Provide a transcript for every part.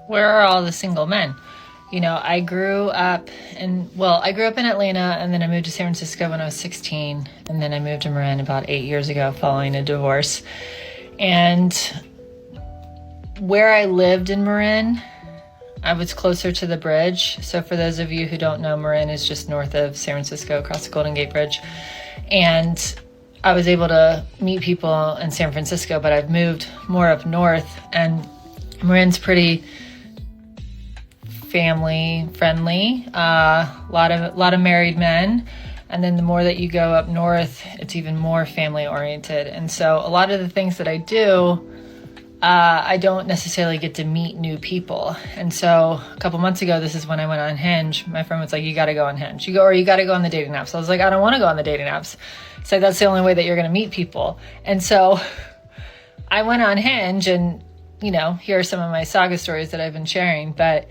Where are all the single men? You know, I grew up in Atlanta, and then I moved to San Francisco when I was 16, and then I moved to Marin about 8 years ago following a divorce. And where I lived in Marin, I was closer to the bridge. So for those of you who don't know, Marin is just north of San Francisco, across the Golden Gate Bridge. And I was able to meet people in San Francisco, but I've moved more up north, and Marin's pretty family friendly, lot of married men. And then the more that you go up north, it's even more family oriented. And so a lot of the things that I do, I don't necessarily get to meet new people. And so a couple months ago, this is when I went on Hinge. My friend was like, you got to go on Hinge. You got to go on the dating apps. I was like, I don't want to go on the dating apps. So that's the only way that you're going to meet people. And so I went on Hinge, and, you know, here are some of my saga stories that I've been sharing. But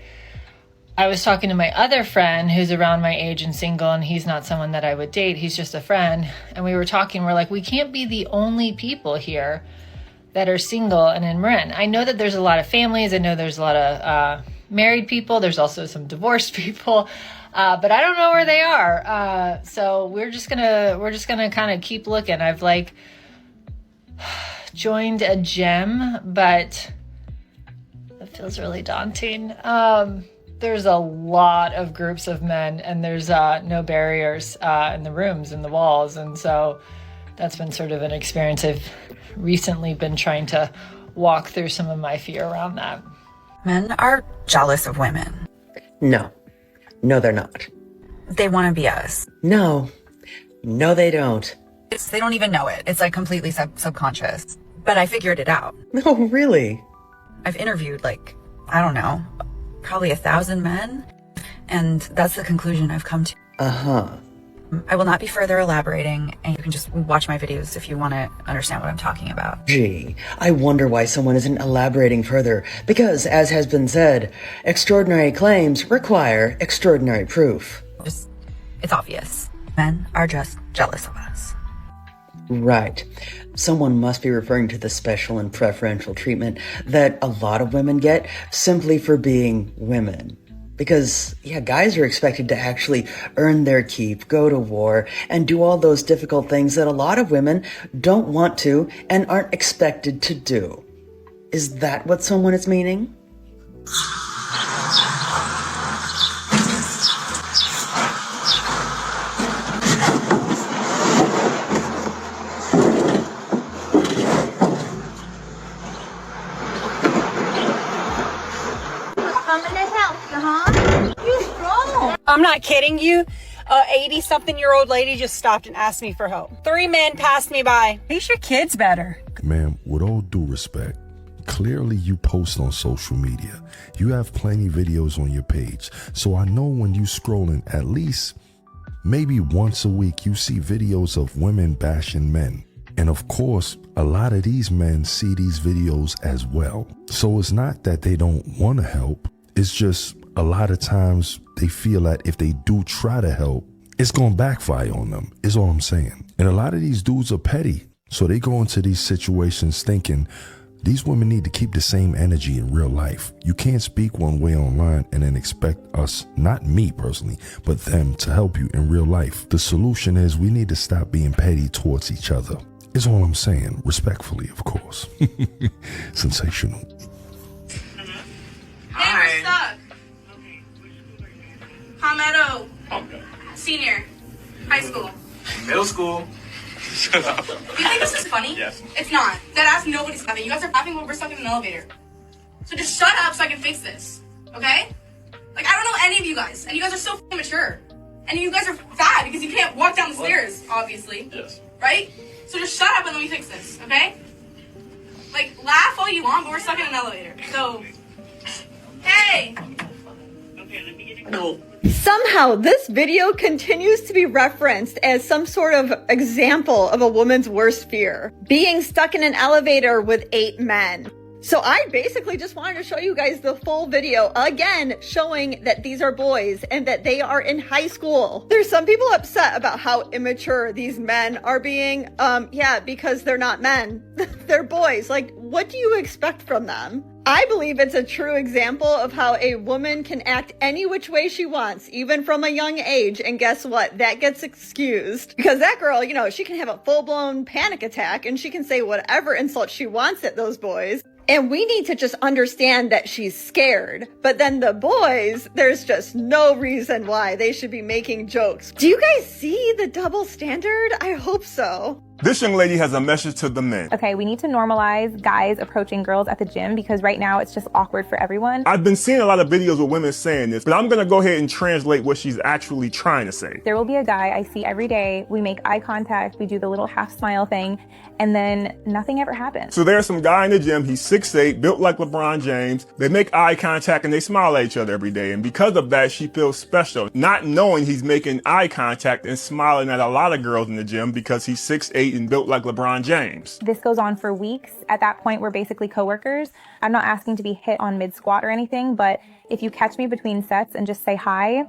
I was talking to my other friend who's around my age and single, and he's not someone that I would date. He's just a friend. And we were talking, we're like, we can't be the only people here that are single and in Marin. I know that there's a lot of families. I know there's a lot of married people. There's also some divorced people, but I don't know where they are. So we're just gonna kind of keep looking. I've like joined a gym, but it feels really daunting. There's a lot of groups of men, and there's no barriers in the rooms and the walls. And so that's been sort of an experience. I've recently been trying to walk through some of my fear around that. Men are jealous of women. No, they're not. They want to be us. No, they don't. They don't even know it. It's like completely subconscious. But I figured it out. No, really? I've interviewed I don't know, probably 1,000 men. And that's the conclusion I've come to. Uh-huh. I will not be further elaborating, and you can just watch my videos if you want to understand what I'm talking about. Gee, I wonder why someone isn't elaborating further. Because, as has been said, extraordinary claims require extraordinary proof. It's obvious. Men are just jealous of us. Right. Someone must be referring to the special and preferential treatment that a lot of women get simply for being women. Because, yeah, guys are expected to actually earn their keep, go to war, and do all those difficult things that a lot of women don't want to and aren't expected to do. Is that what someone is meaning? I'm not kidding you. 80-something-year-old lady just stopped and asked me for help. 3 men passed me by. Teach your kids better. Ma'am, with all due respect, clearly you post on social media. You have plenty videos on your page. So I know when you scrolling, at least maybe once a week, you see videos of women bashing men. And of course, a lot of these men see these videos as well. So it's not that they don't want to help. It's just a lot of times they feel that if they do try to help, it's going to backfire on them, is all I'm saying. And a lot of these dudes are petty. So they go into these situations thinking these women need to keep the same energy in real life. You can't speak one way online and then expect us, not me personally, but them to help you in real life. The solution is we need to stop being petty towards each other, is all I'm saying. Respectfully, of course. Sensational. Hey, what's up? Palmetto. Senior. High school. Middle school. Do you think this is funny? Yes. It's not. That ass nobody's laughing. You guys are laughing when we're stuck in an elevator. So just shut up so I can fix this. Okay? I don't know any of you guys. And you guys are so f***ing mature. And you guys are fat because you can't walk down the stairs, obviously. Yes. Right? So just shut up and let me fix this, okay? Laugh all you want, but we're stuck in an elevator. So, hey! Okay, let me get it. No. Somehow, this video continues to be referenced as some sort of example of a woman's worst fear. Being stuck in an elevator with 8 men. So I basically just wanted to show you guys the full video, again, showing that these are boys and that they are in high school. There's some people upset about how immature these men are being. Yeah, because they're not men. They're boys. What do you expect from them? I believe it's a true example of how a woman can act any which way she wants, even from a young age. And guess what? That gets excused. Because that girl, you know, she can have a full-blown panic attack and she can say whatever insult she wants at those boys. And we need to just understand that she's scared. But then the boys, there's just no reason why they should be making jokes. Do you guys see the double standard? I hope so. This young lady has a message to the men. Okay, we need to normalize guys approaching girls at the gym because right now it's just awkward for everyone. I've been seeing a lot of videos with women saying this, but I'm going to go ahead and translate what she's actually trying to say. There will be a guy I see every day. We make eye contact, we do the little half smile thing, and then nothing ever happens. So there's some guy in the gym, he's 6'8", built like LeBron James. They make eye contact and they smile at each other every day. And because of that, she feels special, not knowing he's making eye contact and smiling at a lot of girls in the gym because he's 6'8" and built like LeBron James. This goes on for weeks. At that point, we're basically coworkers. I'm not asking to be hit on mid-squat or anything, but if you catch me between sets and just say hi,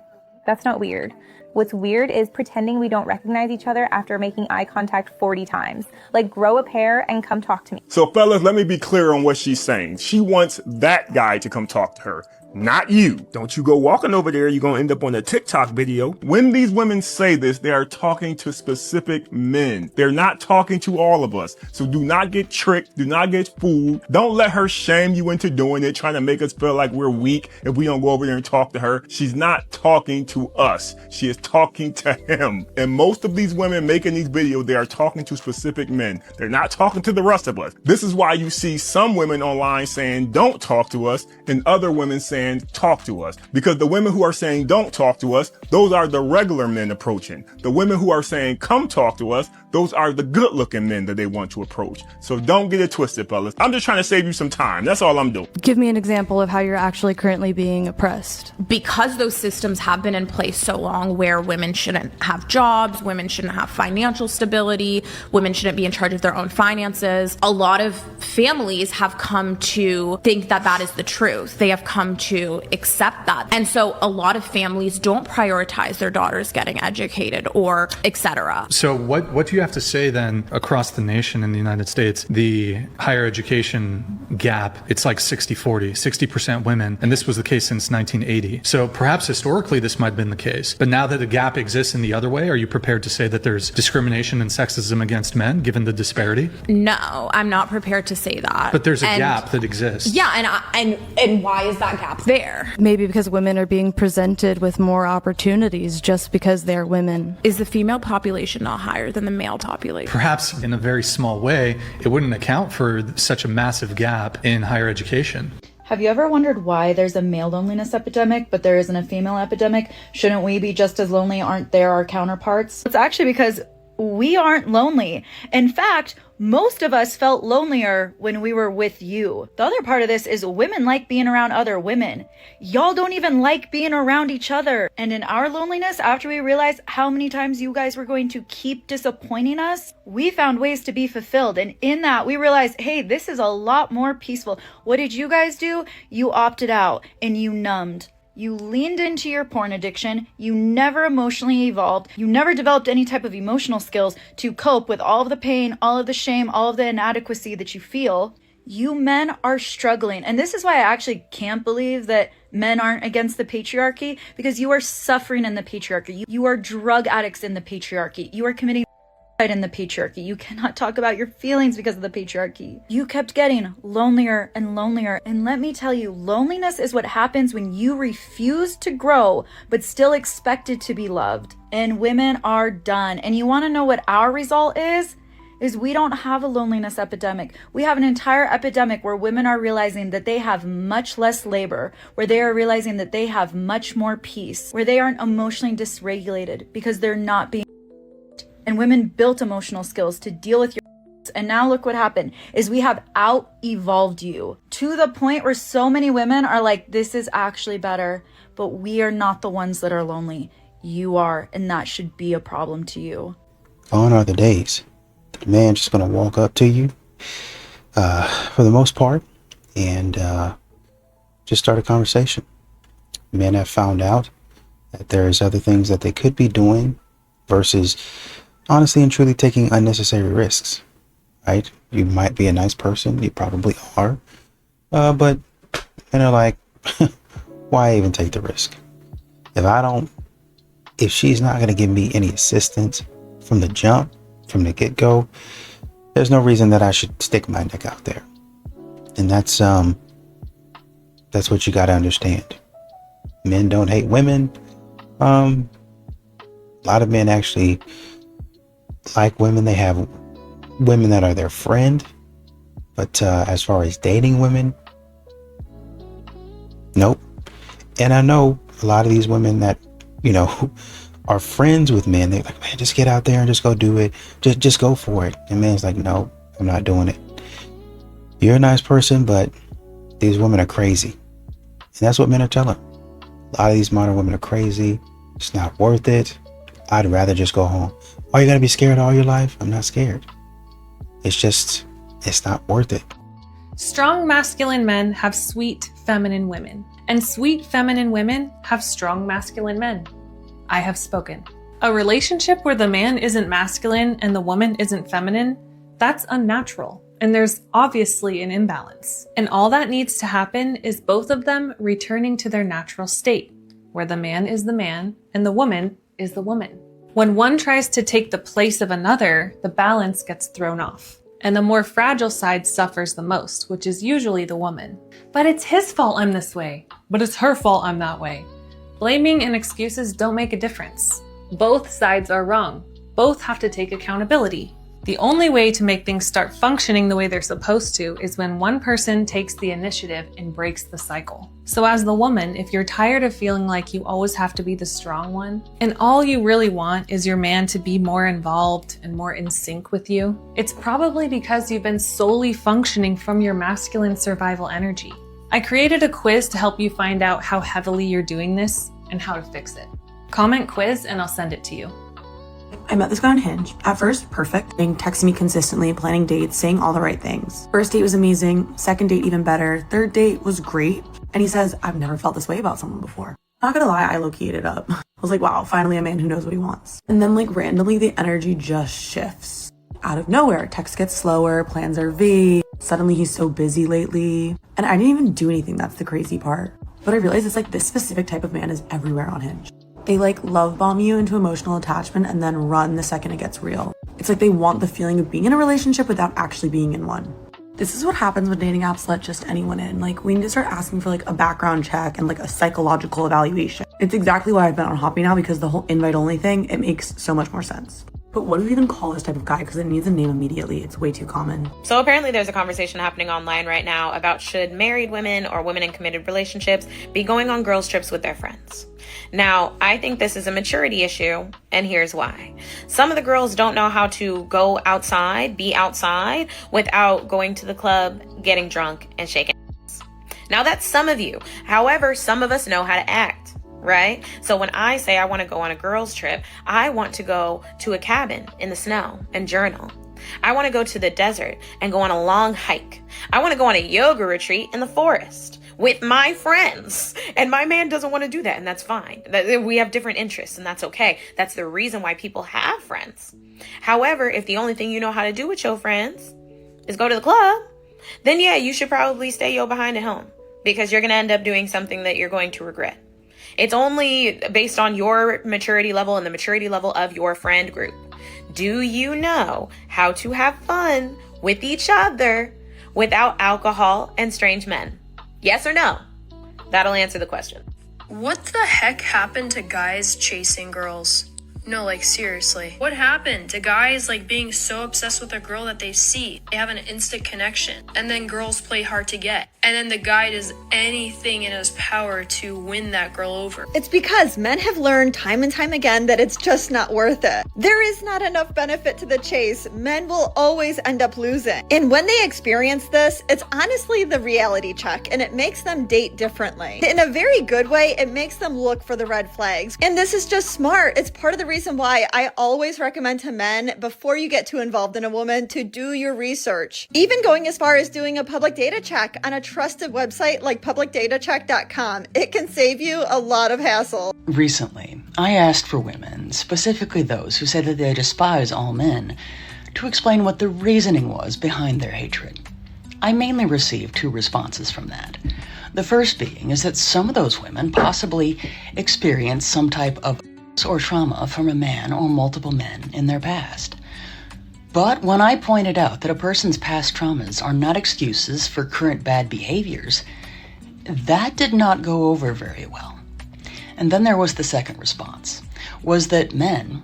that's not weird. What's weird is pretending we don't recognize each other after making eye contact 40 times. Like, grow a pair and come talk to me. So fellas, let me be clear on what she's saying. She wants that guy to come talk to her, not you. Don't you go walking over there, you're gonna end up on a TikTok video. When these women say this, they are talking to specific men. They're not talking to all of us. So do not get tricked, do not get fooled. Don't let her shame you into doing it, trying to make us feel like we're weak if we don't go over there and talk to her. She's not talking to us. She is talking to him. And most of these women making these videos, they are talking to specific men. They're not talking to the rest of us. This is why you see some women online saying, don't talk to us, and other women saying, talk to us. Because the women who are saying don't talk to us, those are the regular men approaching. The women who are saying come talk to us, those are the good looking men that they want to approach. So don't get it twisted, fellas. I'm just trying to save you some time. That's all I'm doing. Give me an example of how you're actually currently being oppressed. Because those systems have been in place so long where women shouldn't have jobs, women shouldn't have financial stability, women shouldn't be in charge of their own finances, a lot of families have come to think that that is the truth. They have come to accept that. And so a lot of families don't prioritize their daughters getting educated or etc. So what do you have to say then across the nation in the United States? The higher education gap, it's like 60-40, 60% women, and this was the case since 1980. So perhaps historically this might have been the case, but now that the gap exists in the other way, are you prepared to say that there's discrimination and sexism against men given the disparity? No, I'm not prepared to say that. But there's a gap that exists. Yeah, and why is that gap there? Maybe because women are being presented with more opportunities just because they're women. Is the female population not higher than the male population? Perhaps in a very small way, it wouldn't account for such a massive gap in higher education. Have you ever wondered why there's a male loneliness epidemic, but there isn't a female epidemic? Shouldn't we be just as lonely? Aren't there our counterparts? It's actually because we aren't lonely. In fact, most of us felt lonelier when we were with you. The other part of this is women like being around other women. Y'all don't even like being around each other. And in our loneliness, after we realized how many times you guys were going to keep disappointing us, we found ways to be fulfilled. And in that, we realized, hey, this is a lot more peaceful. What did you guys do? You opted out and you numbed. You leaned into your porn addiction. You never emotionally evolved. You never developed any type of emotional skills to cope with all of the pain, all of the shame, all of the inadequacy that you feel. You men are struggling. And this is why I actually can't believe that men aren't against the patriarchy, because you are suffering in the patriarchy. You are drug addicts in the patriarchy. You are committing in the patriarchy. You cannot talk about your feelings because of the patriarchy. You kept getting lonelier and lonelier. And let me tell you, loneliness is what happens when you refuse to grow, but still expected to be loved. And women are done. And you want to know what our result is we don't have a loneliness epidemic. We have an entire epidemic where women are realizing that they have much less labor, where they are realizing that they have much more peace, where they aren't emotionally dysregulated because they're not being. And women built emotional skills to deal with your. And now look what happened is we have out-evolved you to the point where so many women are like, this is actually better, but we are not the ones that are lonely. You are, and that should be a problem to you. Gone are the days that a man just going to walk up to you for the most part and just start a conversation. Men have found out that there's other things that they could be doing versus honestly and truly taking unnecessary risks, right? You might be a nice person, you probably are, but And they're like, why even take the risk? If she's not going to give me any assistance from the jump, from the get-go, there's no reason that I should stick my neck out there. And that's what you got to understand. Men don't hate women. A lot of men actually like women. They have women that are their friend. But as far as dating women, nope. And I know a lot of these women that, are friends with men. They're like, man, just get out there and just go do it. Just go for it. And man's like, no, I'm not doing it. You're a nice person, but these women are crazy. And that's what men are telling. A lot of these modern women are crazy. It's not worth it. I'd rather just go home. Are you going to be scared all your life? I'm not scared. It's not worth it. Strong masculine men have sweet feminine women, and sweet feminine women have strong masculine men. I have spoken. A relationship where the man isn't masculine and the woman isn't feminine, that's unnatural. And there's obviously an imbalance. And all that needs to happen is both of them returning to their natural state, where the man is the man and the woman is the woman. When one tries to take the place of another, the balance gets thrown off. And the more fragile side suffers the most, which is usually the woman. But it's his fault I'm this way. But it's her fault I'm that way. Blaming and excuses don't make a difference. Both sides are wrong. Both have to take accountability. The only way to make things start functioning the way they're supposed to is when one person takes the initiative and breaks the cycle. So as the woman, if you're tired of feeling like you always have to be the strong one, and all you really want is your man to be more involved and more in sync with you, it's probably because you've been solely functioning from your masculine survival energy. I created a quiz to help you find out how heavily you're doing this and how to fix it. Comment quiz and I'll send it to you. I met this guy on Hinge. At first, perfect. Texting me consistently, planning dates, saying all the right things. First date was amazing. Second date, even better. Third date was great. And he says, I've never felt this way about someone before. Not gonna lie, I low-keyed it up. I was like, wow, finally a man who knows what he wants. And then randomly the energy just shifts. Out of nowhere, text gets slower, plans are vague. Suddenly he's so busy lately. And I didn't even do anything, that's the crazy part. But I realized it's this specific type of man is everywhere on Hinge. They love bomb you into emotional attachment and then run the second it gets real. It's like they want the feeling of being in a relationship without actually being in one. This is what happens when dating apps let just anyone in. We need to start asking for a background check and a psychological evaluation. It's exactly why I've been on Hoppy now, because the whole invite only thing, it makes so much more sense. But what do we even call this type of guy? Because it needs a name immediately. It's way too common. So apparently there's a conversation happening online right now about should married women or women in committed relationships be going on girls' trips with their friends. Now, I think this is a maturity issue, and here's why. Some of the girls don't know how to go outside, be outside, without going to the club, getting drunk, and shaking hands. Now, that's some of you. However, some of us know how to act. Right? So when I say I want to go on a girls' trip, I want to go to a cabin in the snow and journal. I want to go to the desert and go on a long hike. I want to go on a yoga retreat in the forest with my friends. And my man doesn't want to do that, and that's fine. We have different interests, and that's okay. That's the reason why people have friends. However, if the only thing you know how to do with your friends is go to the club, then yeah, you should probably stay your behind at home, because you're going to end up doing something that you're going to regret. It's only based on your maturity level and the maturity level of your friend group. Do you know how to have fun with each other without alcohol and strange men? Yes or no? That'll answer the question. What the heck happened to guys chasing girls? No, seriously. What happened to guys being so obsessed with a girl that they see? They have an instant connection. And then girls play hard to get. And then the guy does anything in his power to win that girl over. It's because men have learned time and time again that it's just not worth it. There is not enough benefit to the chase. Men will always end up losing. And when they experience this, it's honestly the reality check, and it makes them date differently. In a very good way, it makes them look for the red flags. And this is just smart. It's part of the reason why I always recommend to men, before you get too involved in a woman, to do your research. Even going as far as doing a public data check on a trusted website like publicdatacheck.com. It can save you a lot of hassle. Recently, I asked for women, specifically those who say that they despise all men, to explain what the reasoning was behind their hatred. I mainly received two responses from that. The first being is that some of those women possibly experienced some type of or trauma from a man or multiple men in their past. But when I pointed out that a person's past traumas are not excuses for current bad behaviors, that did not go over very well. And then there was the second response, was that men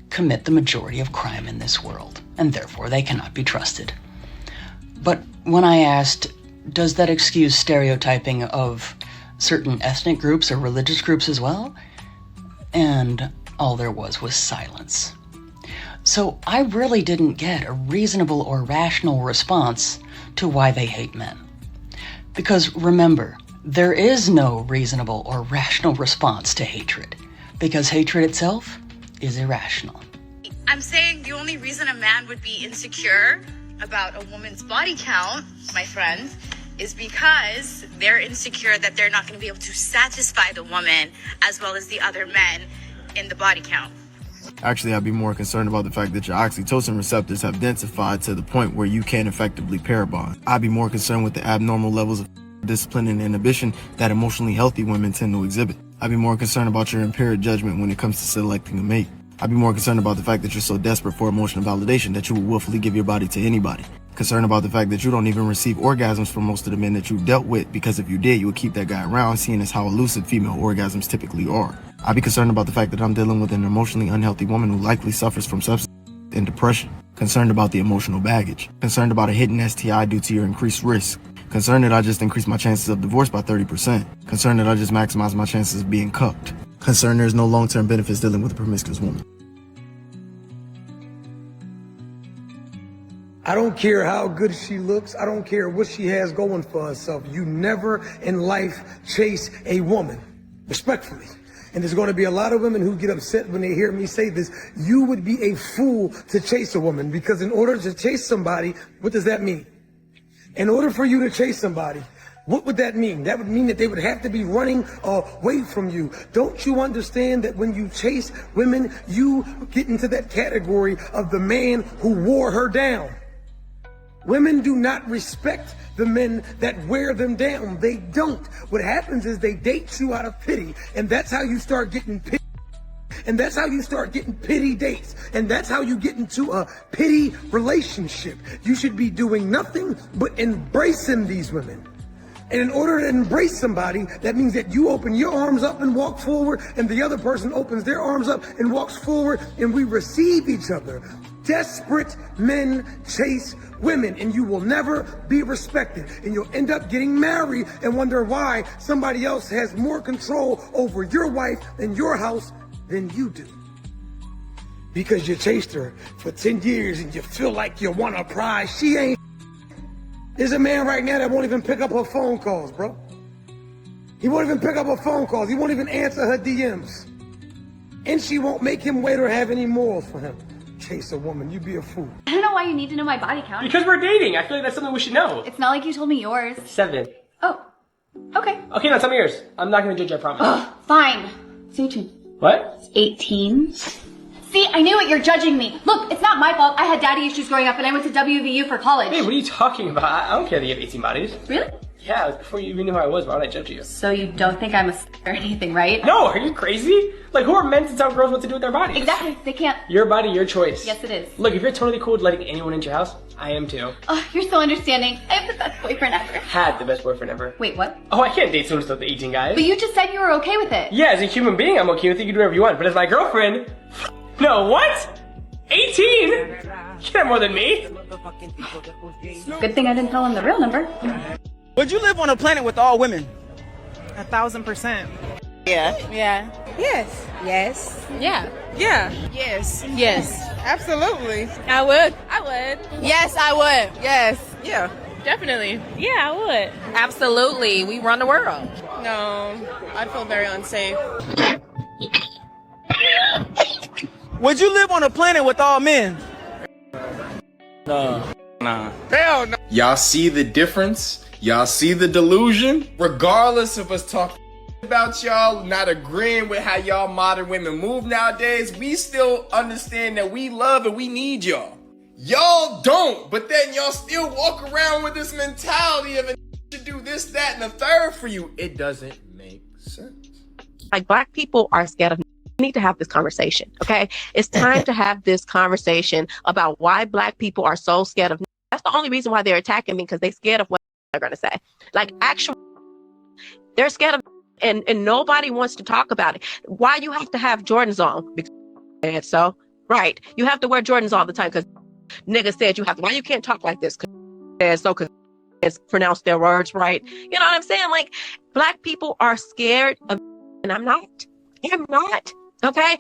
commit the majority of crime in this world, and therefore they cannot be trusted. But when I asked, does that excuse stereotyping of certain ethnic groups or religious groups as well? And all there was silence. So I really didn't get a reasonable or rational response to why they hate men. Because remember, there is no reasonable or rational response to hatred, because hatred itself is irrational. I'm saying the only reason a man would be insecure about a woman's body count, my friend, is because they're insecure that they're not going to be able to satisfy the woman as well as the other men in the body count. Actually, I'd be more concerned about the fact that your oxytocin receptors have densified to the point where you can't effectively pair bond. I'd be more concerned with the abnormal levels of discipline and inhibition that emotionally healthy women tend to exhibit. I'd be more concerned about your impaired judgment when it comes to selecting a mate. I'd be more concerned about the fact that you're so desperate for emotional validation that you will willfully give your body to anybody. Concerned about the fact that you don't even receive orgasms from most of the men that you've dealt with, because if you did, you would keep that guy around, seeing as how elusive female orgasms typically are. I'd be concerned about the fact that I'm dealing with an emotionally unhealthy woman who likely suffers from substance and depression. Concerned about the emotional baggage. Concerned about a hidden STI due to your increased risk. Concerned that I just increased my chances of divorce by 30%. Concerned that I just maximized my chances of being cucked. Concerned there's no long-term benefits dealing with a promiscuous woman. I don't care how good she looks. I don't care what she has going for herself. You never in life chase a woman, respectfully. And there's going to be a lot of women who get upset when they hear me say this. You would be a fool to chase a woman, because in order to chase somebody, what does that mean? In order for you to chase somebody, what would that mean? That would mean that they would have to be running away from you. Don't you understand that when you chase women, you get into that category of the man who wore her down? Women do not respect the men that wear them down. They don't. What happens is they date you out of pity, and that's how you start getting pity. And that's how you start getting pity dates. And that's how you get into a pity relationship. You should be doing nothing but embracing these women. And in order to embrace somebody, that means that you open your arms up and walk forward, and the other person opens their arms up and walks forward, and we receive each other. Desperate men chase women, and you will never be respected. And you'll end up getting married and wonder why somebody else has more control over your wife and your house than you do. Because you chased her for 10 years and you feel like you want a prize. She ain't. There's a man right now that won't even pick up her phone calls, bro. He won't even pick up her phone calls. He won't even answer her DMs. And she won't make him wait or have any morals for him. Chase a woman, you be a fool. I don't know why you need to know my body count. Because we're dating. I feel like that's something we should know. It's not like you told me yours. 7. Oh, okay. Okay, now tell me yours. I'm not going to judge, I promise. Ugh, fine. It's 18. What? It's 18. See, I knew it. You're judging me. Look, it's not my fault. I had daddy issues growing up and I went to WVU for college. Hey, what are you talking about? I don't care that you have 18 bodies. Really? Yeah, before you even knew who I was, why would I judge you? So you don't think I'm a or anything, right? No, are you crazy? Like, who are men to tell girls what to do with their bodies? Exactly. They can't. Your body, your choice. Yes, it is. Look, if you're totally cool with letting anyone into your house, I am too. Oh, you're so understanding. I have the best boyfriend ever. Had the best boyfriend ever. Wait, what? Oh, I can't date someone who's 18 guys. But you just said you were okay with it. Yeah, as a human being, I'm okay with it. You can do whatever you want. But as my girlfriend, no, what? 18? You can't have more than me. Good thing I didn't tell him the real number. Would you live on a planet with all women? 1,000%. Yeah. Yeah. Yes. Yes. Yeah. Yeah. Yes. Yes. Absolutely. I would. Yes, I would. Yes. Yeah. Definitely. Yeah, I would. Absolutely. We run the world. No, I'd feel very unsafe. Would you live on a planet with all men? Nah. Hell no. Y'all see the difference? Y'all see the delusion? Regardless of us talking about y'all, not agreeing with how y'all modern women move nowadays, we still understand that we love and we need y'all. Y'all don't, but then y'all still walk around with this mentality of a should do this, that, and the third for you. It doesn't make sense. Like, Black people are scared of. We need to have this conversation, okay? It's time to have this conversation about why Black people are so scared of. That's the only reason why they're attacking me, because they're scared of what they're going to say. Like, actually, they're scared of, and nobody wants to talk about it. Why you have to have Jordans on? Because so, right. You have to wear Jordans all the time because niggas said you have to. Why you can't talk like this? Because it's pronounce their words right. You know what I'm saying? Like, Black people are scared of, and I'm not. Okay?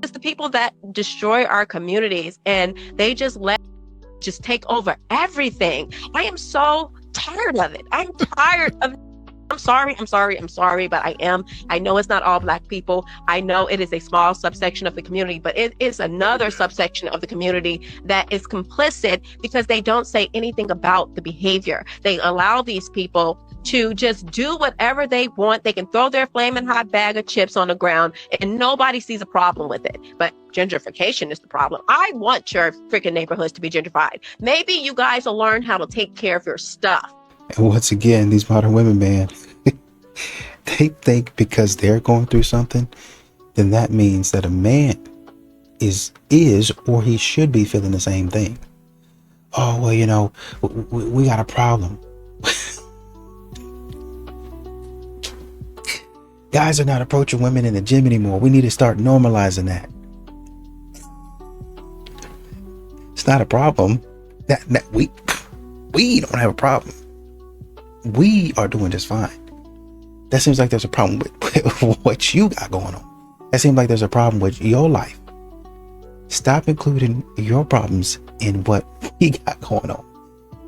It's the people that destroy our communities, and they just take over everything. I am so tired of it. I'm tired of. I'm sorry, but I am. I know it's not all Black people. I know it is a small subsection of the community, but it is another subsection of the community that is complicit because they don't say anything about the behavior. They allow these people to just do whatever they want. They can throw their flaming hot bag of chips on the ground and nobody sees a problem with it. But gentrification is the problem. I want your freaking neighborhoods to be gentrified. Maybe you guys will learn how to take care of your stuff. And once again, these modern women, man, they think because they're going through something, then that means that a man is or he should be feeling the same thing. Oh, well, you know, we got a problem. Guys are not approaching women in the gym anymore. We need to start normalizing that. It's not a problem. That we don't have a problem. We are doing just fine. That seems like there's a problem with what you got going on. That seems like there's a problem with your life. Stop including your problems in what we got going on.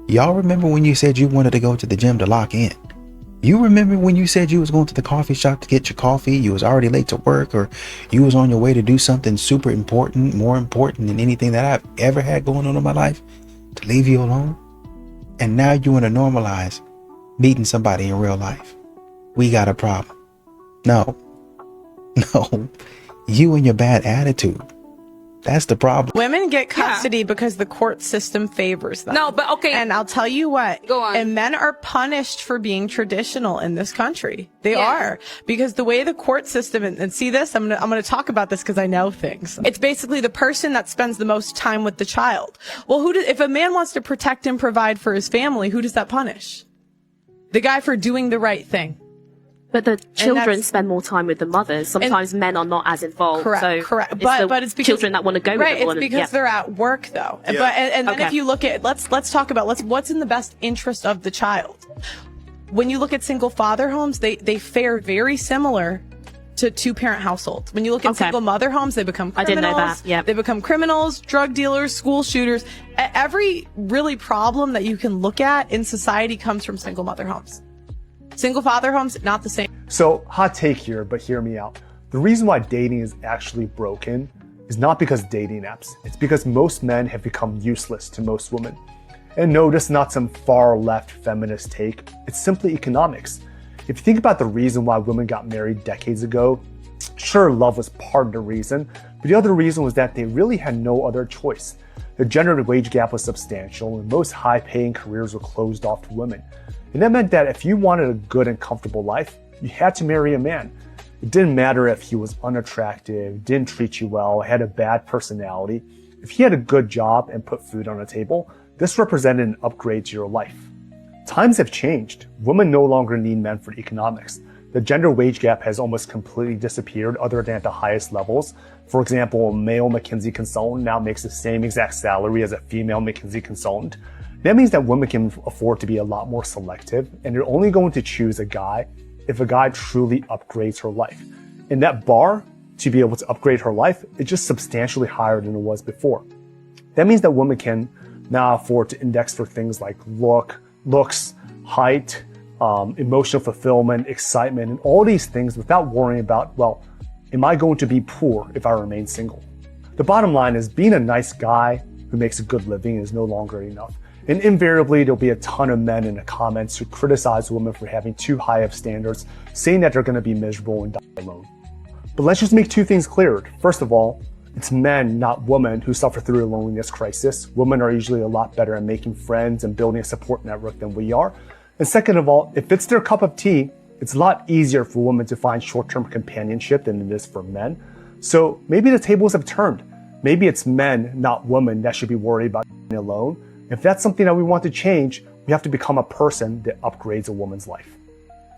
Y'all remember when you said you wanted to go to the gym to lock in? You remember when you said you was going to the coffee shop to get your coffee, you was already late to work, or you was on your way to do something super important, more important than anything that I've ever had going on in my life, to leave you alone? And now you want to normalize meeting somebody in real life. We got a problem. No, you and your bad attitude. That's the problem. Women get custody because the court system favors them. No, but okay. And I'll tell you what. Go on. And men are punished for being traditional in this country. They are. Because the way the court system, and see this, I'm gonna talk about this because I know things. It's basically the person that spends the most time with the child. Well, if a man wants to protect and provide for his family, who does that punish? The guy for doing the right thing. But the children spend more time with the mothers. Sometimes men are not as involved. Correct. But it's because children that want to go with it. Right, it's because they're at work though. Yeah. But and then if you look at let's talk about what's in the best interest of the child. When you look at single father homes, they fare very similar to two-parent households. When you look at single mother homes, they become criminals. I didn't know that. Yeah. They become criminals, drug dealers, school shooters. Every really problem that you can look at in society comes from single mother homes. Single father homes, not the same. So, hot take here, but hear me out. The reason why dating is actually broken is not because dating apps. It's because most men have become useless to most women. And no, this is not some far left feminist take. It's simply economics. If you think about the reason why women got married decades ago, sure, love was part of the reason, but the other reason was that they really had no other choice. The gender wage gap was substantial, and most high-paying careers were closed off to women. And that meant that if you wanted a good and comfortable life, you had to marry a man. It didn't matter if he was unattractive, didn't treat you well, had a bad personality. If he had a good job and put food on the table, this represented an upgrade to your life. Times have changed. Women no longer need men for economics. The gender wage gap has almost completely disappeared other than at the highest levels. For example, a male McKinsey consultant now makes the same exact salary as a female McKinsey consultant. That means that women can afford to be a lot more selective, and they're only going to choose a guy if a guy truly upgrades her life. And that bar to be able to upgrade her life is just substantially higher than it was before. That means that women can now afford to index for things like looks, height, emotional fulfillment, excitement, and all these things without worrying about, well, am I going to be poor if I remain single? The bottom line is being a nice guy who makes a good living is no longer enough. And invariably, there'll be a ton of men in the comments who criticize women for having too high of standards, saying that they're going to be miserable and die alone. But let's just make two things clear. First of all, it's men, not women, who suffer through a loneliness crisis. Women are usually a lot better at making friends and building a support network than we are. And second of all, if it's their cup of tea, it's a lot easier for women to find short-term companionship than it is for men. So maybe the tables have turned. Maybe it's men, not women, that should be worried about being alone. If that's something that we want to change, we have to become a person that upgrades a woman's life.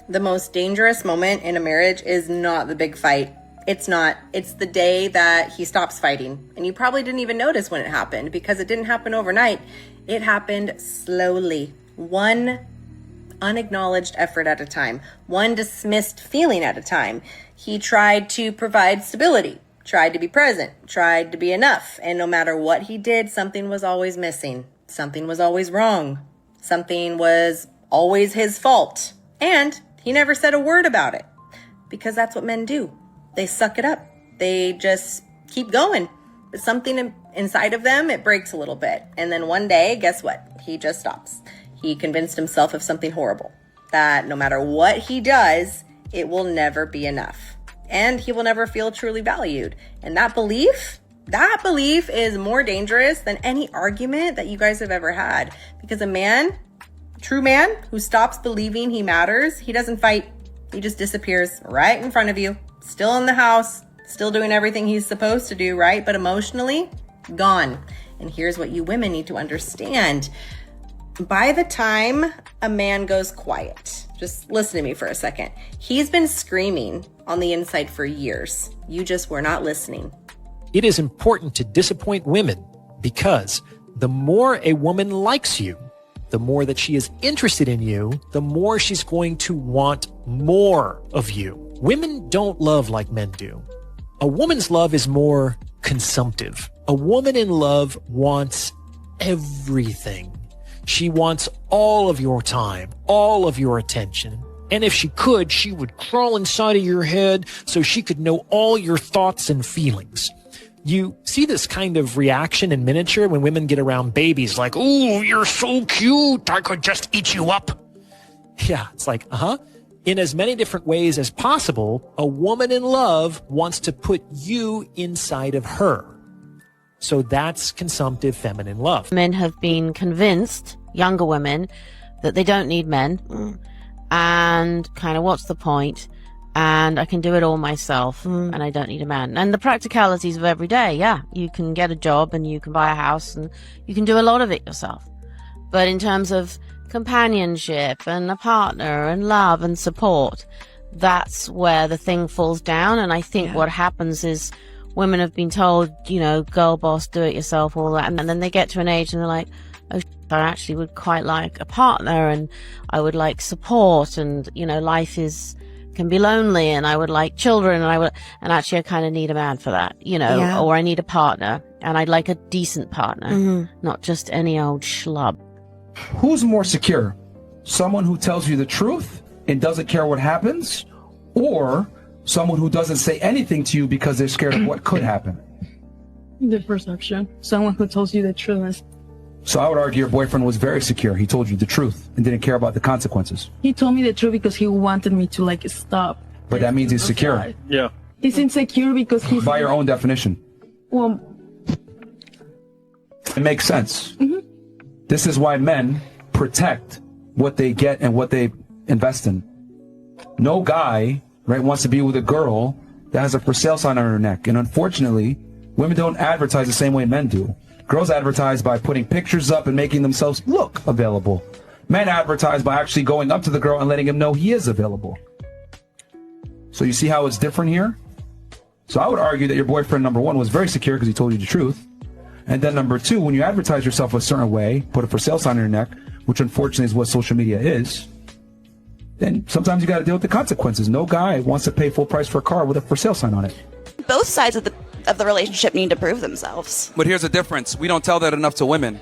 The most dangerous moment in a marriage is not the big fight. It's not. It's the day that he stops fighting. And you probably didn't even notice when it happened because it didn't happen overnight. It happened slowly. One unacknowledged effort at a time. One dismissed feeling at a time. He tried to provide stability, tried to be present, tried to be enough. And no matter what he did, something was always missing. Something was always wrong. Something was always his fault. And he never said a word about it because that's what men do. They suck it up. They just keep going. But something inside of them, it breaks a little bit. And then one day, guess what? He just stops. He convinced himself of something horrible, that no matter what he does, it will never be enough. And he will never feel truly valued. And that belief is more dangerous than any argument that you guys have ever had. Because a man, true man, who stops believing he matters, he doesn't fight. He just disappears right in front of you. Still in the house, still doing everything he's supposed to do, right? But emotionally, gone. And here's what you women need to understand. By the time a man goes quiet, just listen to me for a second. He's been screaming on the inside for years. You just were not listening. It is important to disappoint women because the more a woman likes you, the more that she is interested in you, the more she's going to want more of you. Women don't love like men do. A woman's love is more consumptive. A woman in love wants everything. She wants all of your time, all of your attention. And if she could, she would crawl inside of your head so she could know all your thoughts and feelings. You see this kind of reaction in miniature when women get around babies like, "Ooh, you're so cute, I could just eat you up." Yeah, it's like, In as many different ways as possible, a woman in love wants to put you inside of her. So that's consumptive feminine love. Men have been convinced, younger women, that they don't need men. And kind of, what's the point? And I can do it all myself, and I don't need a man. And the practicalities of every day, yeah, you can get a job and you can buy a house and you can do a lot of it yourself. But in terms of companionship and a partner and love and support, that's where the thing falls down. And I think what happens is women have been told, girl boss, do it yourself, all that. And then they get to an age and they're like, oh, I actually would quite like a partner and I would like support and, life can be lonely and I would like children and actually I kind of need a man for that, or I need a partner and I'd like a decent partner, not just any old schlub. Who's more secure? Someone who tells you the truth and doesn't care what happens, or someone who doesn't say anything to you because they're scared of what could happen? The perception. Someone who tells you the truth. So I would argue your boyfriend was very secure. He told you the truth and didn't care about the consequences. He told me the truth because he wanted me to stop. But that means he's secure. Yeah. He's insecure because he's... By your own definition. Well... It makes sense. This is why men protect what they get and what they invest in. No guy, wants to be with a girl that has a for sale sign on her neck. And unfortunately, women don't advertise the same way men do. Girls advertise by putting pictures up and making themselves look available. Men advertise by actually going up to the girl and letting him know he is available. So you see how it's different here? So I would argue that your boyfriend, number one, was very secure because he told you the truth. And then number two, when you advertise yourself a certain way, put a for sale sign on your neck, which unfortunately is what social media is, then sometimes you got to deal with the consequences. No guy wants to pay full price for a car with a for sale sign on it. Both sides of the relationship need to prove themselves. But here's the difference. We don't tell that enough to women.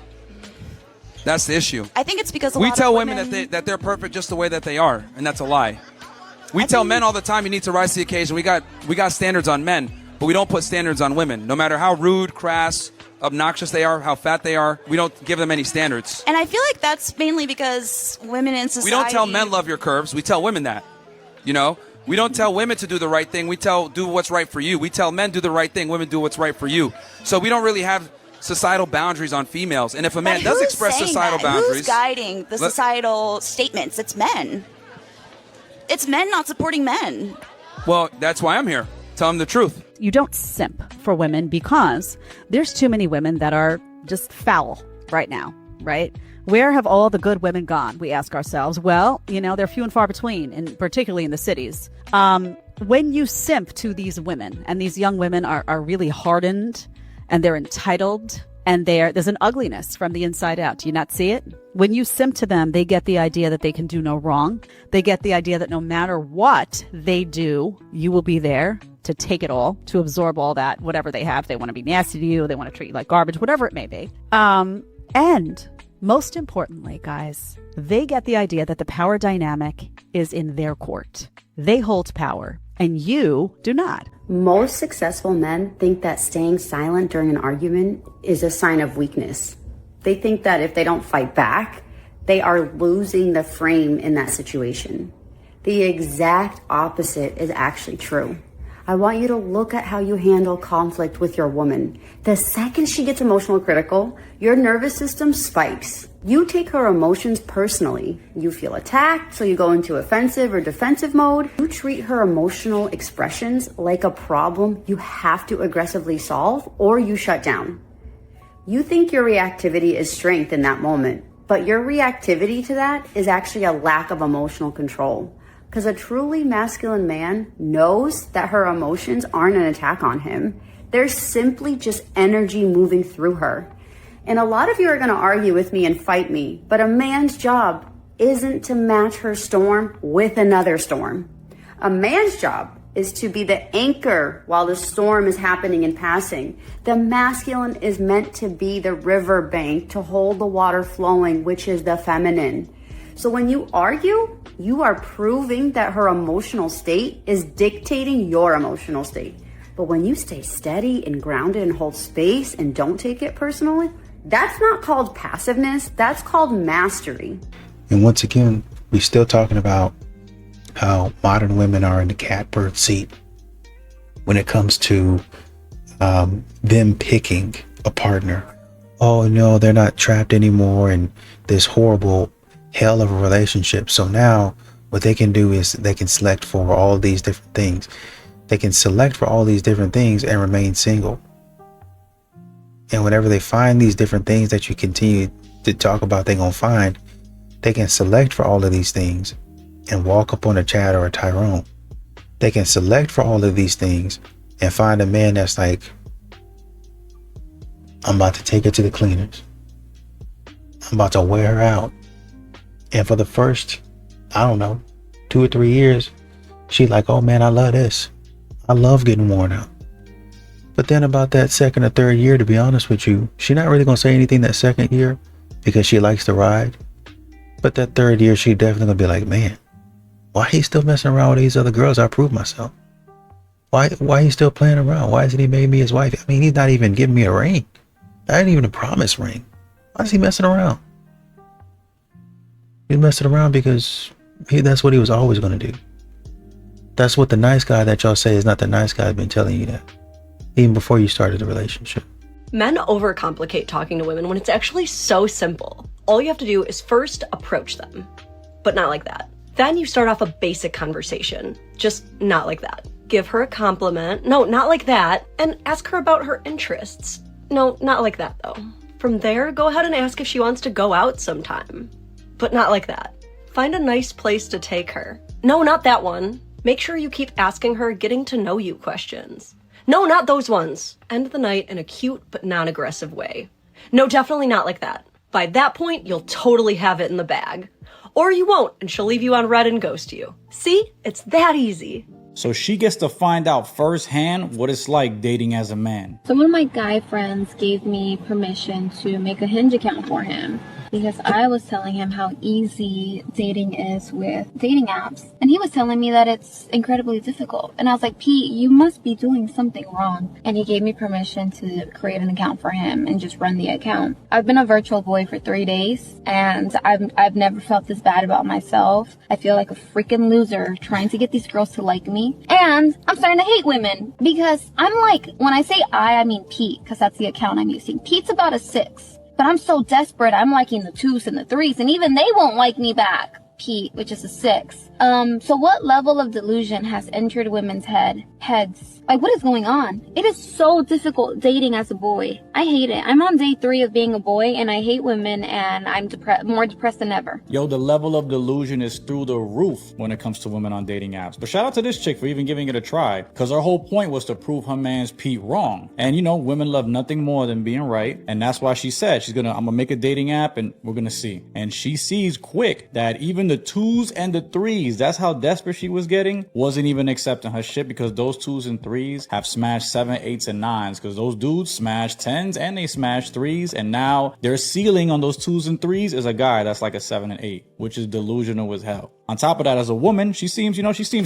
That's the issue. I think it's because we tell women that they're perfect just the way that they are, and that's a lie. We tell men all the time, you need to rise to the occasion. We got standards on men, but we don't put standards on women. No matter how rude, crass, obnoxious they are, how fat they are, we don't give them any standards. And I feel like that's mainly because women in society... We don't tell men love your curves. We tell women that. We We don't tell women to do the right thing. We do what's right for you. We tell men do the right thing. Women do what's right for you. So we don't really have societal boundaries on females. And if a man does express societal boundaries, who's guiding the societal statements? It's men. It's men not supporting men. Well, that's why I'm here. Tell them the truth. You don't simp for women because there's too many women that are just foul right now, right? Where have all the good women gone? We ask ourselves. Well, they're few and far between, and particularly in the cities. When you simp to these women, and these young women are really hardened, and they're entitled, and there's an ugliness from the inside out. Do you not see it? When you simp to them, they get the idea that they can do no wrong. They get the idea that no matter what they do, you will be there to take it all, to absorb all that, whatever they have. They want to be nasty to you. They want to treat you like garbage, whatever it may be. And most importantly, guys, they get the idea that the power dynamic is in their court. They hold power, and you do not. Most successful men think that staying silent during an argument is a sign of weakness. They think that if they don't fight back, they are losing the frame in that situation. The exact opposite is actually true. I want you to look at how you handle conflict with your woman. The second she gets emotional critical, your nervous system spikes. You take her emotions personally. You feel attacked, so you go into offensive or defensive mode. You treat her emotional expressions like a problem you have to aggressively solve, or you shut down. You think your reactivity is strength in that moment, but your reactivity to that is actually a lack of emotional control. Because a truly masculine man knows that her emotions aren't an attack on him. They're simply just energy moving through her. And a lot of you are going to argue with me and fight me, but a man's job isn't to match her storm with another storm. A man's job is to be the anchor while the storm is happening and passing. The masculine is meant to be the riverbank to hold the water flowing, which is the feminine. So when you argue, you are proving that her emotional state is dictating your emotional state. But when you stay steady and grounded and hold space and don't take it personally, that's not called passiveness, that's called mastery. And once again, we're still talking about how modern women are in the catbird seat when it comes to them picking a partner. Oh no, they're not trapped anymore in this horrible hell of a relationship. So now what they can do is they can select for all these different things. They can select for all these different things and remain single. And whenever they find these different things that you continue to talk about they're gonna find, they can select for all of these things and walk up on a Chad or a Tyrone. They can select for all of these things and find a man that's like, I'm about to take her to the cleaners. I'm about to wear her out. And for the first, 2 or 3 years, she like, oh man, I love this. I love getting worn out. But then about that second or third year, to be honest with you, she's not really going to say anything that second year because she likes to ride. But that third year, she definitely going to be like, man, why he still messing around with these other girls? I proved myself. Why he still playing around? Why hasn't he made me his wife? I mean, he's not even giving me a ring. I ain't even a promise ring. Why is he messing around? He's messing around because that's what he was always going to do. That's what the nice guy that y'all say is not the nice guy has been telling you that. Even before you started the relationship. Men overcomplicate talking to women when it's actually so simple. All you have to do is first approach them, but not like that. Then you start off a basic conversation, just not like that. Give her a compliment, no, not like that, and ask her about her interests. No, not like that though. From there, go ahead and ask if she wants to go out sometime, but not like that. Find a nice place to take her. No, not that one. Make sure you keep asking her getting to know you questions. No, not those ones. End the night in a cute but non-aggressive way. No, definitely not like that. By that point, you'll totally have it in the bag. Or you won't, and she'll leave you on red and ghost you. See? It's that easy. So she gets to find out firsthand what it's like dating as a man. So one of my guy friends gave me permission to make a Hinge account for him. because I was telling him how easy dating is with dating apps. And he was telling me that it's incredibly difficult. And I was like, Pete, you must be doing something wrong. And he gave me permission to create an account for him and just run the account. I've been a virtual boy for 3 days, and I've never felt this bad about myself. I feel like a freaking loser trying to get these girls to like me. And I'm starting to hate women because I'm like, when I say I mean Pete, because that's the account I'm using. Pete's about a 6, but I'm so desperate. I'm liking the 2s and the 3s, and even they won't like me back. Pete, which is a 6. So what level of delusion has entered women's heads? Like, what is going on? It is so difficult dating as a boy. I hate it. I'm on day 3 of being a boy, and I hate women, and I'm more depressed than ever. Yo, the level of delusion is through the roof when it comes to women on dating apps. But shout out to this chick for even giving it a try, because her whole point was to prove her man's Pete wrong. And you know, women love nothing more than being right, and that's why she said I'm gonna make a dating app, and we're gonna see. And she sees quick that even the 2s and the 3s, that's how desperate she was getting, wasn't even accepting her shit, because those 2s and 3s have smashed 7, 8s, and 9s, because those dudes smashed 10s and they smashed 3s, and now their ceiling on those 2s and 3s is a guy that's like a 7 and 8, which is delusional as hell. On top of that, as a woman, she seems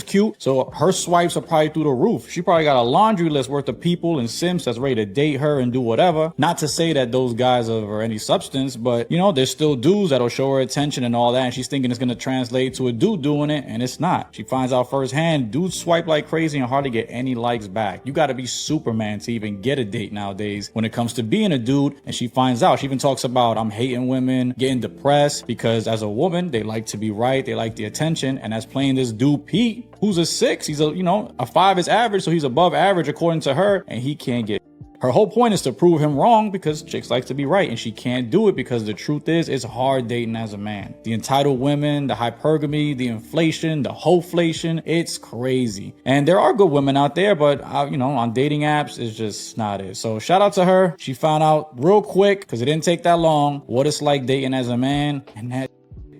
cute, so her swipes are probably through the roof. She probably got a laundry list worth of people and simps that's ready to date her and do whatever. Not to say that those guys are any substance, but you know, there's still dudes that'll show her attention and all that, and she's thinking it's gonna translate to a dude doing it, and it's not. She finds out firsthand, dudes swipe like crazy and hardly get any likes back. You gotta be Superman to even get a date nowadays when it comes to being a dude, and she finds out. She even talks about, I'm hating women, getting depressed, because as a woman, they like to be right, they like the attention, and as playing this dude Pete, who's a 6, he's a 5 is average, so he's above average according to her, and he can't get. Her whole point is to prove him wrong, because chicks like to be right, and she can't do it because the truth is, it's hard dating as a man. The entitled women, the hypergamy, the inflation, the hoflation, it's crazy. And there are good women out there, but on dating apps, it's just not it. So shout out to her. She found out real quick, because it didn't take that long, what it's like dating as a man, and that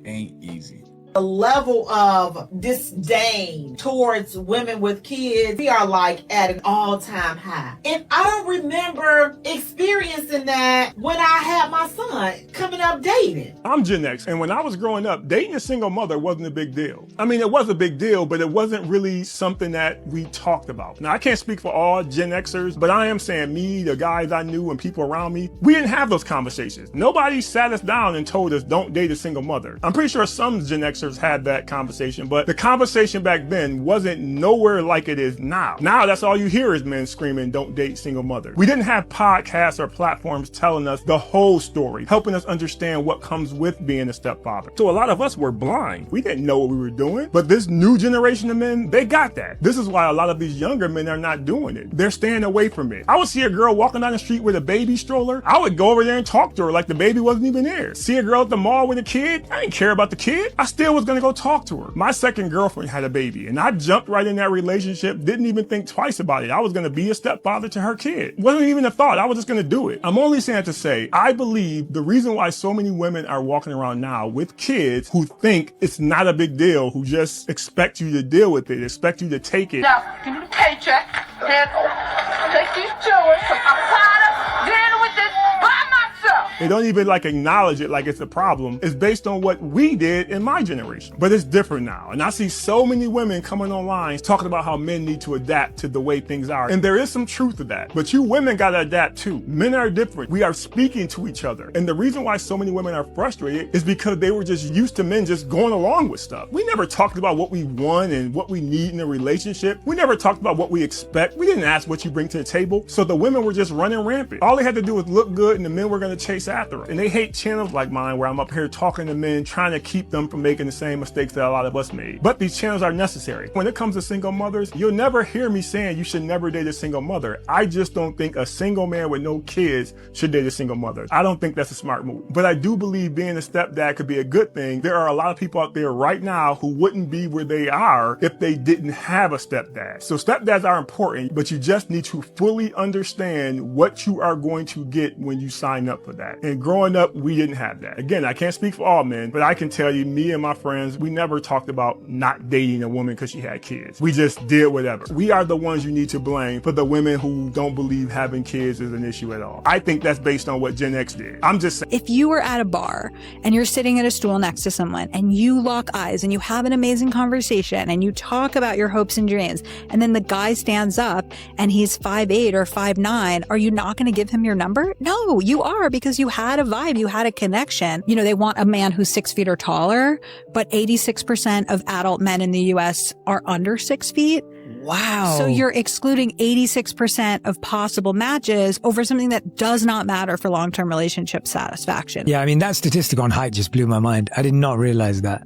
ain't easy. The level of disdain towards women with kids, we are like at an all-time high. And I don't remember experiencing that when I had my son coming up dating. I'm Gen X, and when I was growing up, dating a single mother wasn't a big deal. I mean, it was a big deal, but it wasn't really something that we talked about. Now, I can't speak for all Gen Xers, but I am saying me, the guys I knew, and people around me, we didn't have those conversations. Nobody sat us down and told us, don't date a single mother. I'm pretty sure some Gen Xers had that conversation, but the conversation back then wasn't nowhere like it is now. Now that's all you hear is men screaming, don't date single mothers. We didn't have podcasts or platforms telling us the whole story, helping us understand what comes with being a stepfather. So a lot of us were blind. We didn't know what we were doing, but this new generation of men, they got that. This is why a lot of these younger men are not doing it. They're staying away from it. I would see a girl walking down the street with a baby stroller. I would go over there and talk to her like the baby wasn't even there. See a girl at the mall with a kid. I didn't care about the kid. I still was gonna go talk to her. My second girlfriend had a baby, and I jumped right in that relationship, didn't even think twice about it. I was gonna be a stepfather to her kid. Wasn't even a thought. I was just gonna do it. I'm only saying to say, I believe the reason why so many women are walking around now with kids who think it's not a big deal, who just expect you to deal with it, expect you to take it. Now, give me the paycheck, and take these children, because I'm tired of dealing with this by myself. They don't even acknowledge it like it's a problem. It's based on what we did in my generation. But it's different now. And I see so many women coming online talking about how men need to adapt to the way things are. And there is some truth to that. But you women gotta adapt too. Men are different. We are speaking to each other. And the reason why so many women are frustrated is because they were just used to men just going along with stuff. We never talked about what we want and what we need in a relationship. We never talked about what we expect. We didn't ask what you bring to the table. So the women were just running rampant. All they had to do was look good and the men were gonna chase after it. And they hate channels like mine where I'm up here talking to men, trying to keep them from making the same mistakes that a lot of us made. But these channels are necessary. When it comes to single mothers, you'll never hear me saying you should never date a single mother. I just don't think a single man with no kids should date a single mother. I don't think that's a smart move. But I do believe being a stepdad could be a good thing. There are a lot of people out there right now who wouldn't be where they are if they didn't have a stepdad. So stepdads are important, but you just need to fully understand what you are going to get when you sign up for that. that. And growing up, we didn't have that. Again, I can't speak for all men, but I can tell you, me and my friends, we never talked about not dating a woman because she had kids. We just did whatever. We are the ones you need to blame for the women who don't believe having kids is an issue at all. I think that's based on what Gen X did. I'm just saying. If you were at a bar and you're sitting at a stool next to someone and you lock eyes and you have an amazing conversation and you talk about your hopes and dreams, and then the guy stands up and he's 5'8" or 5'9", are you not going to give him your number? No, you are, because you had a vibe, you had a connection. You know, they want a man who's 6 feet or taller, but 86% of adult men in the US are under 6 feet. Wow. So you're excluding 86% of possible matches over something that does not matter for long-term relationship satisfaction. Yeah, I mean, that statistic on height just blew my mind. I did not realize that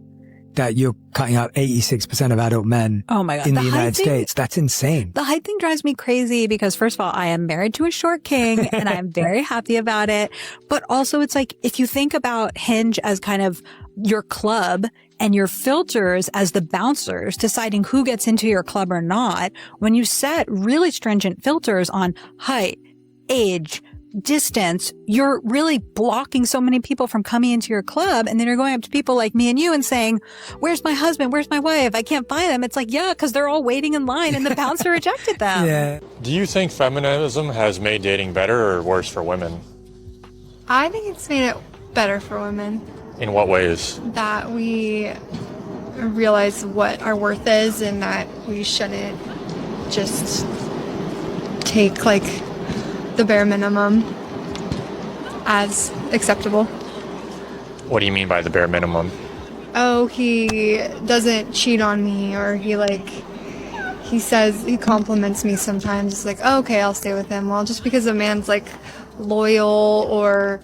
you're cutting out 86% of adult men Oh my God. in the The United height thing- States. That's insane. The height thing drives me crazy because, first of all, I am married to a short king and I'm very happy about it. But also, it's like, if you think about Hinge as kind of your club and your filters as the bouncers deciding who gets into your club or not, when you set really stringent filters on height, age, distance, you're really blocking so many people from coming into your club. And then you're going up to people like me and you and saying, where's my husband? Where's my wife? I can't find them. It's like, yeah, because they're all waiting in line and the bouncer rejected them. Yeah. Do you think feminism has made dating better or worse for women? I think it's made it better for women, In what ways? that we realize what our worth is and that we shouldn't just take like the bare minimum as acceptable. What do you mean by the bare minimum? Oh, he doesn't cheat on me, or he says, he compliments me sometimes. It's like, oh, okay, I'll stay with him. Well, just because a man's like loyal or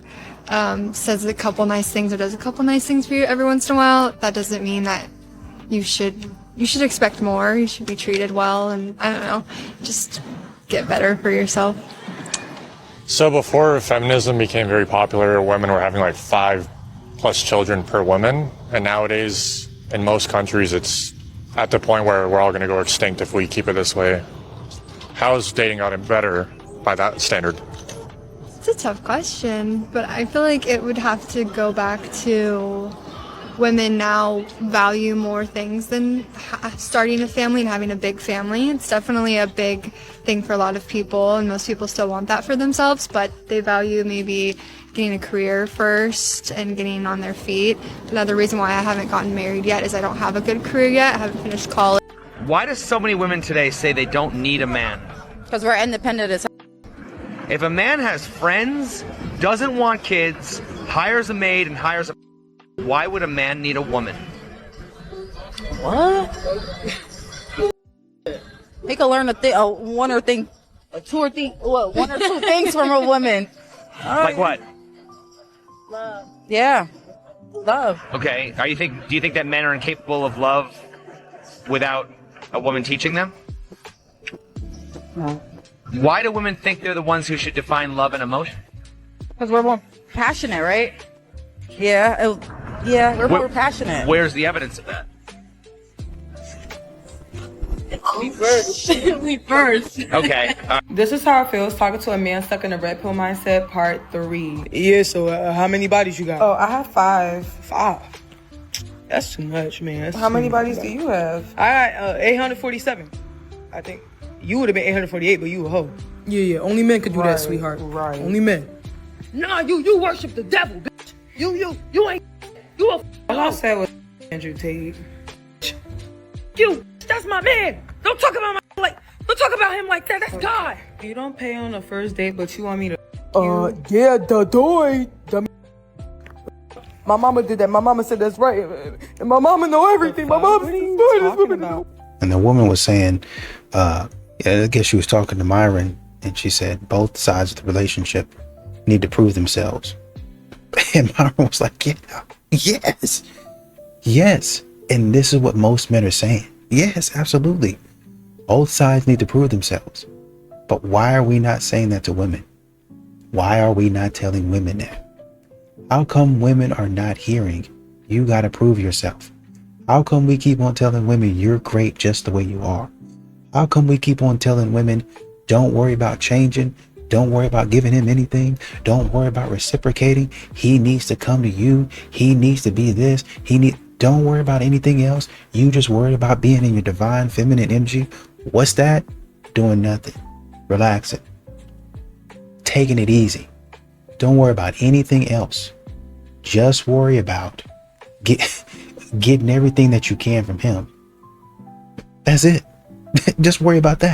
says a couple nice things or does a couple nice things for you every once in a while, that doesn't mean that you should expect more. You should be treated well, and I don't know, just get better for yourself. So before feminism became very popular, women were having like 5+ children per woman. And nowadays, in most countries, it's at the point where we're all going to go extinct if we keep it this way. How has dating gotten better by that standard? It's a tough question, but I feel like it would have to go back to women now value more things than starting a family and having a big family. It's definitely a big thing for a lot of people, and most people still want that for themselves, but they value maybe getting a career first and getting on their feet. Another reason why I haven't gotten married yet is I don't have a good career yet. I haven't finished college. Why do so many women today say they don't need a man? Because we're independent as If a man has friends, doesn't want kids, hires a maid and hires a... Why would a man need a woman? What? He could learn one or two things from a woman. Like what? Love. Yeah. Love. Okay. Do you think that men are incapable of love without a woman teaching them? No. Why do women think they're the ones who should define love and emotion? Because we're more passionate, right? Yeah. We're more passionate. Where's the evidence of that? We first. We first. Okay. This is how it feels talking to a man stuck in a red pill mindset, part 3. Yeah, so how many bodies you got? Oh, I have 5. 5? That's too much, man. How many bodies do you have? I got 847. I think. You would have been 848, but you a hoe. Yeah. Only men could do that, sweetheart. Right. Only men. Nah, you worship the devil, bitch. You ain't. You a all I said was Andrew Tate. That's my man. Don't talk about don't talk about him like that. That's God. You don't pay on the first date, but you want me to yeah, the doy. My mama did that. My mama said that's right. And my mama know everything. My mama talking about. And the woman was saying, I guess she was talking to Myron, and she said both sides of the relationship need to prove themselves. And Myron was like, yes. And this is what most men are saying. Yes, absolutely. Both sides need to prove themselves. But why are we not saying that to women? Why are we not telling women that? How come women are not hearing, you got to prove yourself? How come we keep on telling women you're great just the way you are? How come we keep on telling women, don't worry about changing, Don't worry about giving him anything. Don't worry about reciprocating. He needs to come to you. He needs to be this. Don't worry about anything else. You just worry about being in your divine feminine energy. What's that? Doing nothing. Relaxing. Taking it easy. Don't worry about anything else. Just worry about getting everything that you can from him. That's it. Just worry about that.